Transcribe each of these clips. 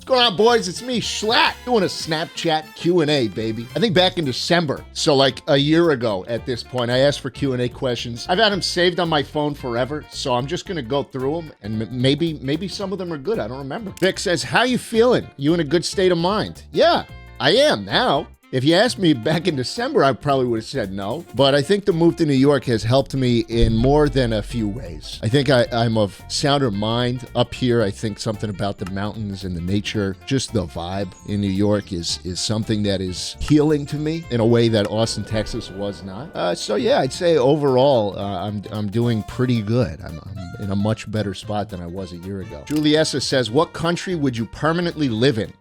going on, boys? It's me, Schlatt, doing a Snapchat Q&A, baby. I think back in December, so like a year ago at this point, I asked for Q&A questions. I've had them saved on my phone forever, so I'm just gonna go through them, and maybe some of them are good. I don't remember. Vic says, how you feeling? You in a good state of mind? Yeah, I am now. If you asked me back in December, I probably would have said no. But I think the move to New York has helped me in more than a few ways. I think I'm of sounder mind up here. I think something about the mountains and the nature, just the vibe in New York is something that is healing to me in a way that Austin, Texas was not. So yeah, I'd say overall, I'm doing pretty good. I'm in a much better spot than I was a year ago. Juliessa says, what country would you permanently live in?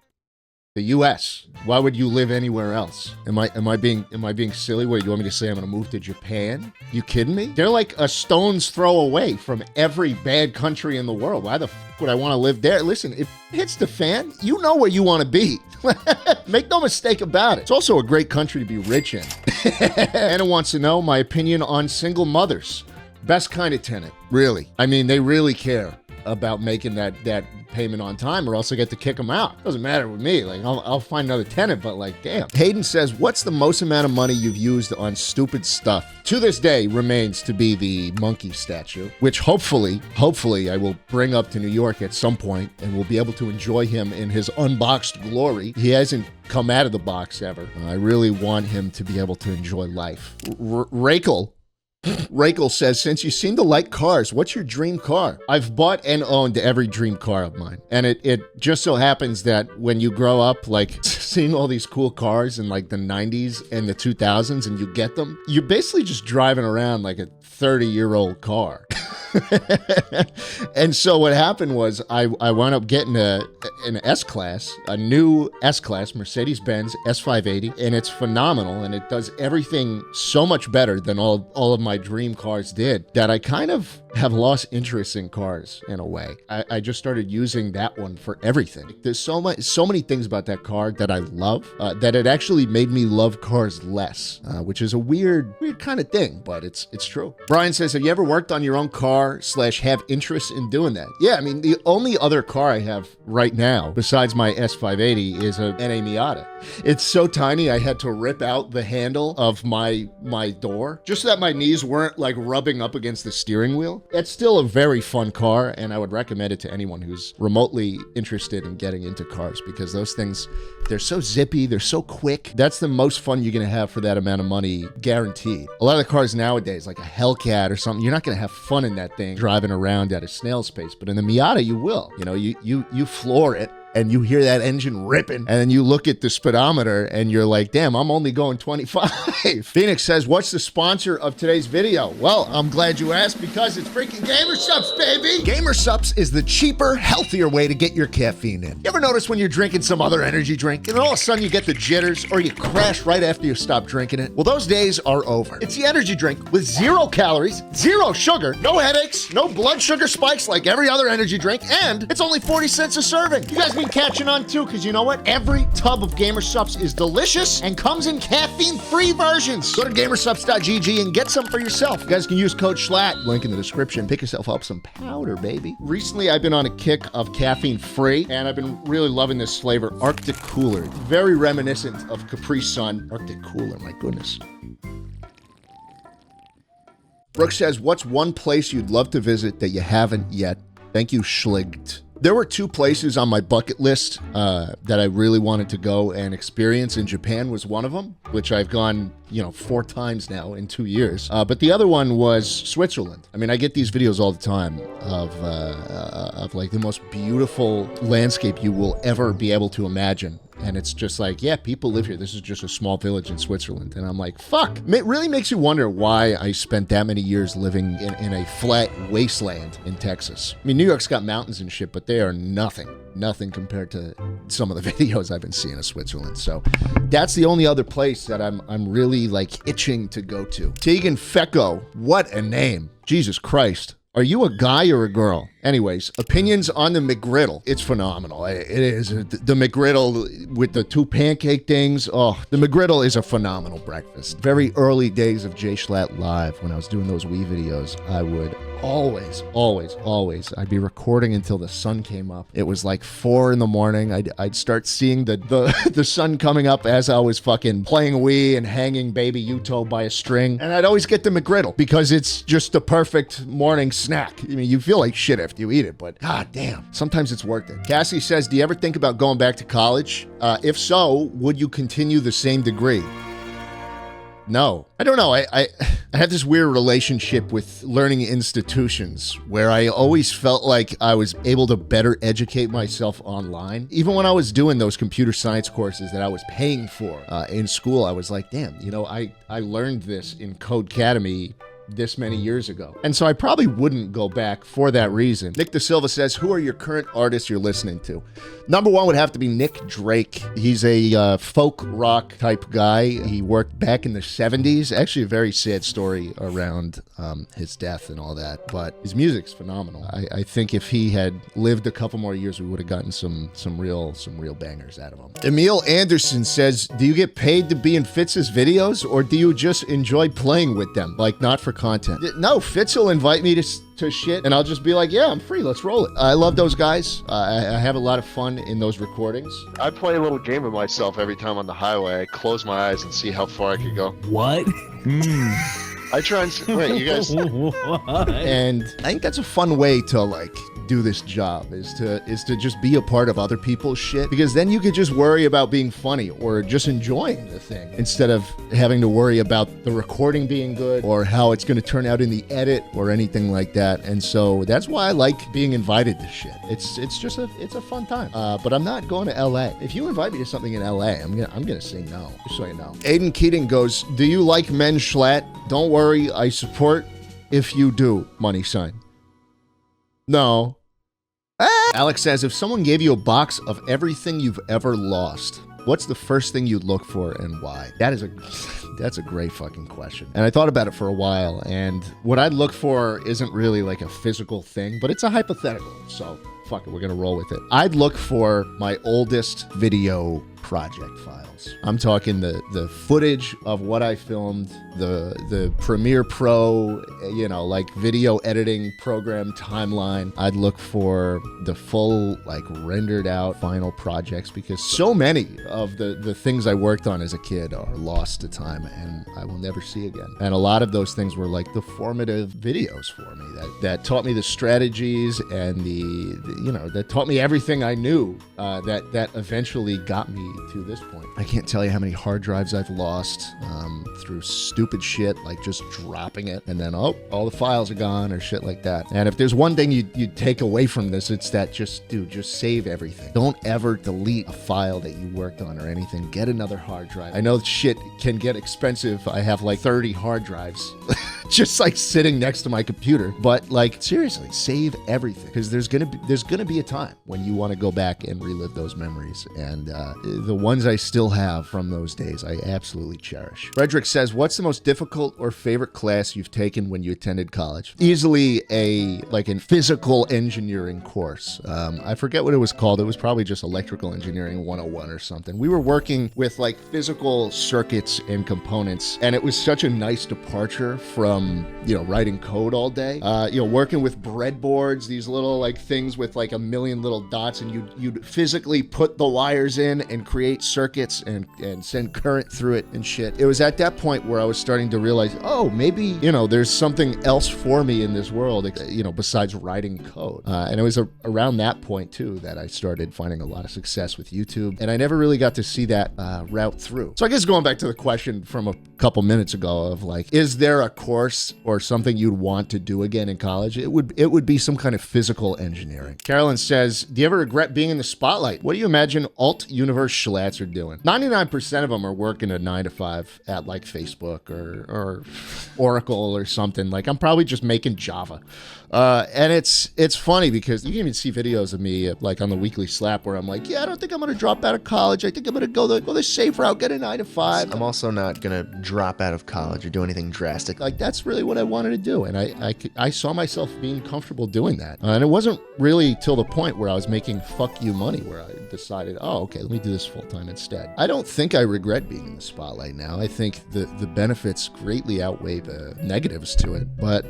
The U.S. Why would you live anywhere else? Am I being silly? What, you want me to say I'm gonna move to Japan? You kidding me? They're like a stone's throw away from every bad country in the world. Why the f would I want to live there? Listen, if it hits the fan, you know where you want to be. Make no mistake about it. It's also a great country to be rich in. Anna wants to know my opinion on single mothers. Best kind of tenant, really. I mean, they really care about making that payment on time, or else I get to kick them out. Doesn't matter with me. Like, I'll find another tenant, but like, damn. Hayden says, what's the most amount of money you've used on stupid stuff? To this day remains to be the monkey statue, which hopefully I will bring up to New York at some point, and we'll be able to enjoy him in his unboxed glory. He hasn't come out of the box ever. I really want him to be able to enjoy life. Rakel says, since you seem to like cars, what's your dream car? I've bought and owned every dream car of mine. And it just so happens that when you grow up, like seeing all these cool cars in like the 90s and the 2000s and you get them, you're basically just driving around like a 30-year-old car. And so what happened was I wound up getting an S-Class, a new S-Class, Mercedes-Benz S580, and it's phenomenal, and it does everything so much better than all of my dream cars did that I kind of have lost interest in cars in a way. I just started using that one for everything. There's so many things about that car that I love that it actually made me love cars less, which is a weird kind of thing, but it's true. Brian says, have you ever worked on your own car / have interest in doing that? Yeah, I mean, the only other car I have right now besides my S580 is a NA Miata. It's so tiny I had to rip out the handle of my door just so that my knees weren't like rubbing up against the steering wheel. It's still a very fun car, and I would recommend it to anyone who's remotely interested in getting into cars, because those things, they're so zippy, they're so quick. That's the most fun you're gonna have for that amount of money, guaranteed. A lot of the cars nowadays, like a Hellcat or something, you're not gonna have fun in that thing driving around at a snail's pace, but in the Miata you will. You know, you floor it, and you hear that engine ripping, and then you look at the speedometer and you're like, damn, I'm only going 25. Phoenix says, what's the sponsor of today's video? Well, I'm glad you asked, because it's freaking Gamer Supps, baby. Gamer Supps is the cheaper, healthier way to get your caffeine in. You ever notice when you're drinking some other energy drink and all of a sudden you get the jitters, or you crash right after you stop drinking it? Well, those days are over. It's the energy drink with 0 calories, 0 sugar, no headaches, no blood sugar spikes like every other energy drink, and it's only 40 cents a serving. You guys been catching on too, because you know what? Every tub of Gamer Supps is delicious and comes in caffeine-free versions. Go to gamersupps.gg and get some for yourself. You guys can use code SCHLATT, link in the description. Pick yourself up some powder, baby. Recently, I've been on a kick of caffeine-free, and I've been really loving this flavor, Arctic Cooler. Very reminiscent of Capri Sun. Arctic Cooler, my goodness. Brooke says, what's one place you'd love to visit that you haven't yet? Thank you, Schligged. There were 2 places on my bucket list that I really wanted to go and experience, and Japan was one of them, which I've gone, 4 times now in 2 years. But the other one was Switzerland. I mean, I get these videos all the time of like the most beautiful landscape you will ever be able to imagine. And it's just like, yeah, people live here. This is just a small village in Switzerland. And I'm like, fuck. It really makes you wonder why I spent that many years living in a flat wasteland in Texas. I mean, New York's got mountains and shit, but they are nothing compared to some of the videos I've been seeing of Switzerland. So that's the only other place that I'm really like itching to go to. Tegan Fecco, what a name. Jesus Christ. Are you a guy or a girl? Anyways, opinions on the McGriddle. It's phenomenal. It is. The McGriddle with the 2 pancake things. Oh, the McGriddle is a phenomenal breakfast. Very early days of jschlatt Live, when I was doing those Wii videos, I would always, I'd be recording until the sun came up. It was like 4 a.m. I'd start seeing the sun coming up as I was fucking playing Wii and hanging Baby Yuto by a string. And I'd always get the McGriddle because it's just the perfect morning snack. I mean, you feel like shit after you eat it, but god damn, sometimes it's worth it. Cassie says, do you ever think about going back to college? If so, would you continue the same degree? No. I don't know. I have this weird relationship with learning institutions where I always felt like I was able to better educate myself online. Even when I was doing those computer science courses that I was paying for in school, I was like, damn, you know, I learned this in Codecademy this many years ago. And so I probably wouldn't go back for that reason. Nick Da Silva says, who are your current artists you're listening to? Number one would have to be Nick Drake. He's a folk rock type guy. He worked back in the 70s. Actually, a very sad story around his death and all that, but his music's phenomenal. I think if he had lived a couple more years, we would have gotten some real bangers out of him. Emil Anderson says, do you get paid to be in Fitz's videos, or do you just enjoy playing with them, like not for content? No, Fitz will invite me to shit, and I'll just be like, yeah, I'm free, let's roll it. I love those guys. I have a lot of fun in those recordings. I play a little game of myself every time on the highway. I close my eyes and see how far I could go. What? I try and wait, you guys. And I think that's a fun way to like do this job, is to just be a part of other people's shit, because then you could just worry about being funny or just enjoying the thing instead of having to worry about the recording being good or how it's going to turn out in the edit or anything like that. And so that's why I like being invited to shit. It's a fun time. But I'm not going to LA. If you invite me to something in LA, I'm gonna say no, just so you know. Aiden Keating goes, do you like Menschlatt? Don't worry, I support if you do, money sign. No. Alex says, if someone gave you a box of everything you've ever lost, what's the first thing you'd look for and why? That's a great fucking question. And I thought about it for a while, and what I'd look for isn't really like a physical thing, but it's a hypothetical. So fuck it, we're gonna roll with it. I'd look for my oldest video project files. I'm talking the footage of what I filmed, the Premiere Pro, you know, like video editing program timeline. I'd look for the full, like, rendered out final projects, because so many of the things I worked on as a kid are lost to time and I will never see again. And a lot of those things were like the formative videos for me that taught me the strategies and that taught me everything I knew that eventually got me to this point. I can't tell you how many hard drives I've lost through stupid shit, like just dropping it and then, oh, all the files are gone or shit like that. And if there's one thing you take away from this, it's that just save everything. Don't ever delete a file that you worked on or anything. Get another hard drive. I know shit can get expensive. I have like 30 hard drives just like sitting next to my computer. But like, seriously, save everything, because there's gonna be a time when you want to go back and relive those memories. And the ones I still have from those days, I absolutely cherish. Frederick says, what's the most difficult or favorite class you've taken when you attended college? Easily a physical engineering course. I forget what it was called. It was probably just electrical engineering 101 or something. We were working with like physical circuits and components, and it was such a nice departure from writing code all day. Working with breadboards, these little like things with like a million little dots, and you'd physically put the wires in and create circuits and send current through it and shit. It was at that point where I was starting to realize, oh, maybe there's something else for me in this world, besides writing code. And it was around that point too that I started finding a lot of success with YouTube, and I never really got to see that route through. So I guess going back to the question from a couple minutes ago of like, is there a course or something you'd want to do again in college? It would be some kind of physical engineering. Carolyn says, do you ever regret being in the spotlight? What do you imagine alt universe schlats are doing? 99% of them are working a 9 to 5 at like Facebook or Oracle or something. Like, I'm probably just making Java. And it's funny because you can even see videos of me like on the Weekly Slap where I'm like, yeah, I don't think I'm going to drop out of college. I think I'm going to go the safe route, get a 9 to 5. I'm also not going to drop out of college or do anything drastic. Like, that's that's really what I wanted to do. And I saw myself being comfortable doing that. And it wasn't really till the point where I was making fuck you money where I decided, oh, okay, let me do this full time instead. I don't think I regret being in the spotlight now. I think the benefits greatly outweigh the negatives to it. But,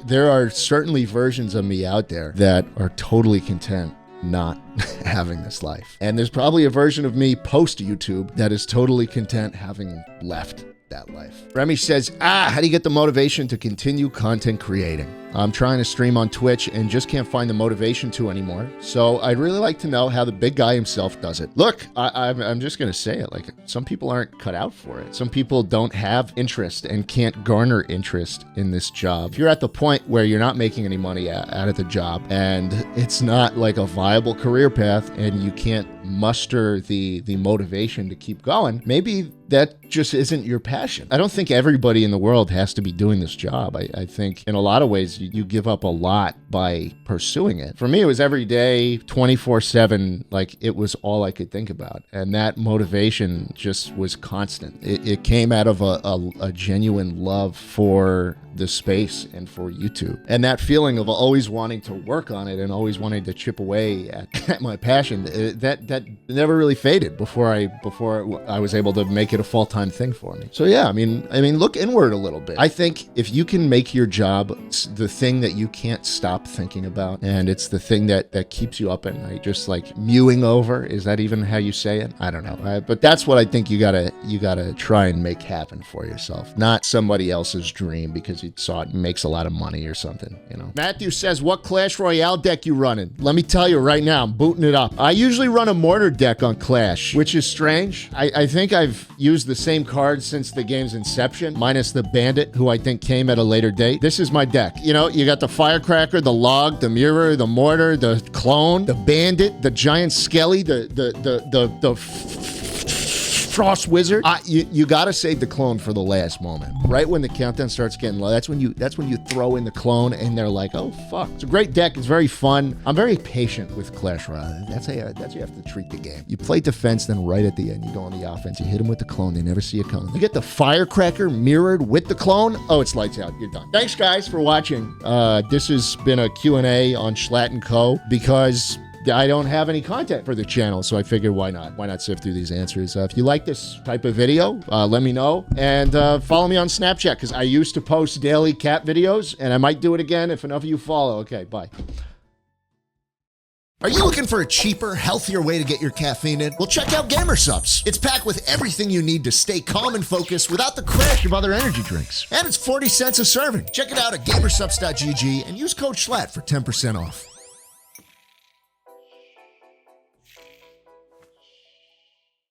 there are certainly versions of me out there that are totally content not having this life. And there's probably a version of me post YouTube that is totally content having left that life. Remy says, how do you get the motivation to continue content creating? I'm trying to stream on Twitch and just can't find the motivation to anymore. So I'd really like to know how the big guy himself does it. Look, I'm just going to say it. Like, some people aren't cut out for it. Some people don't have interest and can't garner interest in this job. If you're at the point where you're not making any money out of the job and it's not like a viable career path and you can't muster the motivation to keep going, maybe that just isn't your passion. I don't think everybody in the world has to be doing this job. I think in a lot of ways you give up a lot by pursuing it. For me, it was every day, 24/7, like it was all I could think about. And that motivation just was constant. It came out of a genuine love for the space and for YouTube. And that feeling of always wanting to work on it and always wanting to chip away at my passion, that never really faded before I was able to make it a full-time thing for me. So yeah, I mean, look inward a little bit. I think if you can make your job the thing that you can't stop thinking about, and it's the thing that keeps you up at night, just like mewing over, is that even how you say it? I don't know. But that's what I think you gotta try and make happen for yourself, not somebody else's dream because you saw it makes a lot of money or something, you know. Matthew says, what Clash Royale deck you running? Let me tell you right now, I'm booting it up. I usually run a mortar deck on Clash, which is strange. I think I've used the same cards since the game's inception, minus the bandit, who I think came at a later date. This is my deck. You know, you got the firecracker, the log, the mirror, the mortar, the clone, the bandit, the giant skelly, the frost wizard. You gotta save the clone for the last moment. Right when the countdown starts getting low, that's when you throw in the clone and they're like, oh fuck. It's a great deck, it's very fun. I'm very patient with Clash Royale. That's how you have to treat the game. You play defense, then right at the end you go on the offense, you hit them with the clone, they never see a clone. You get the firecracker mirrored with the clone, oh, it's lights out, you're done. Thanks guys for watching. This has been a Q&A on Schlatt & Co. because I don't have any content for the channel, so I figured why not sift through these answers. If you like this type of video, let me know, and follow me on Snapchat, because I used to post daily cat videos, and I might do it again if enough of you follow. Okay, bye. Are you looking for a cheaper, healthier way to get your caffeine in? Well, check out Gamer Supps. It's packed with everything you need to stay calm and focused without the crash of other energy drinks. And it's 40 cents a serving. Check it out at gamersupps.gg and use code SCHLATT for 10% off.